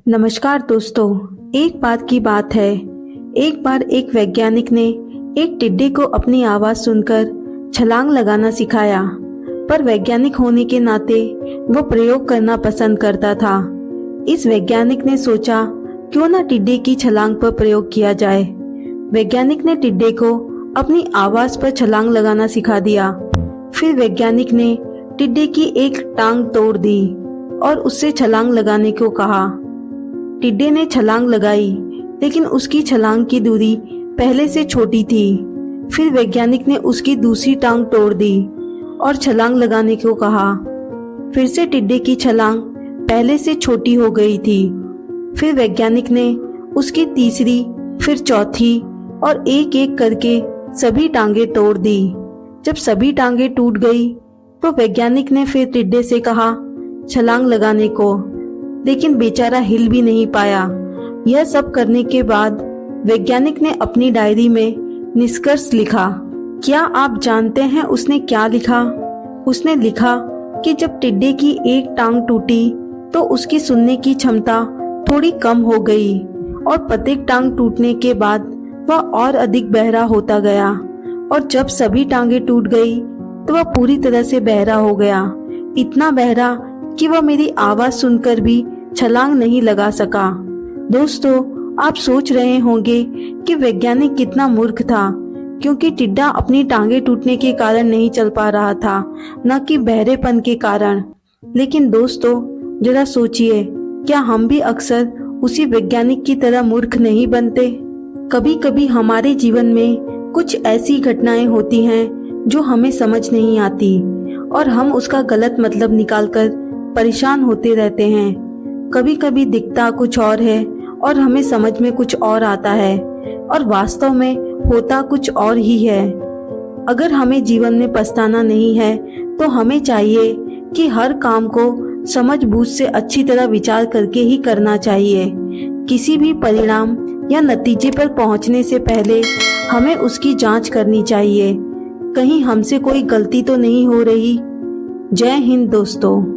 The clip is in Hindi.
नमस्कार दोस्तों। एक बात की बात है। एक बार एक वैज्ञानिक ने एक टिड्डे को अपनी आवाज सुनकर छलांग लगाना सिखाया, पर वैज्ञानिक होने के नाते वो प्रयोग करना पसंद करता था। इस वैज्ञानिक ने सोचा क्यों ना टिड्डे की छलांग पर प्रयोग किया जाए। वैज्ञानिक ने टिड्डे को अपनी आवाज पर छलांग लगाना सिखा दिया। फिर वैज्ञानिक ने टिड्डे की एक टांग तोड़ दी और उससे छलांग लगाने को कहा। टिड्डे ने छलांग लगाई, लेकिन उसकी छलांग की दूरी पहले से छोटी थी। फिर वैज्ञानिक ने उसकी दूसरी टांग तोड़ दी और छलांग लगाने को कहा। फिर से टिड्डे की छलांग पहले से छोटी हो गई थी। फिर वैज्ञानिक ने उसकी तीसरी, फिर चौथी और एक एक करके सभी टांगे तोड़ दी। जब सभी टांगे टूट गई तो वैज्ञानिक ने फिर टिड्डे से कहा छलांग लगाने को, लेकिन बेचारा हिल भी नहीं पाया। यह सब करने के बाद वैज्ञानिक ने अपनी डायरी में निष्कर्ष लिखा। क्या आप जानते हैं उसने क्या लिखा? उसने लिखा कि जब टिड्डे की एक टांग टूटी तो उसकी सुनने की क्षमता थोड़ी कम हो गई और प्रत्येक टांग टूटने के बाद वह और अधिक बहरा होता गया, और जब सभी टांगे टूट गई तो वह पूरी तरह से बहरा हो गया। इतना बहरा कि वह मेरी आवाज सुनकर भी छलांग नहीं लगा सका। दोस्तों, आप सोच रहे होंगे कि वैज्ञानिक कितना मूर्ख था, क्योंकि टिड्डा अपनी टांगे टूटने के कारण नहीं चल पा रहा था, न कि बहरेपन के कारण। लेकिन दोस्तों, जरा सोचिए, क्या हम भी अक्सर उसी वैज्ञानिक की तरह मूर्ख नहीं बनते? कभी कभी हमारे जीवन में कुछ ऐसी घटनाएं होती हैं जो हमें समझ नहीं आती, और हम उसका गलत मतलब निकालकर परेशान होते रहते हैं। कभी कभी दिखता कुछ और है और हमें समझ में कुछ और आता है, और वास्तव में होता कुछ और ही है। अगर हमें जीवन में पछताना नहीं है तो हमें चाहिए कि हर काम को समझ-बूझ से अच्छी तरह विचार करके ही करना चाहिए। किसी भी परिणाम या नतीजे पर पहुंचने से पहले हमें उसकी जांच करनी चाहिए। कहीं हमसे कोई गलती तो नहीं हो रही। जय हिंद दोस्तों।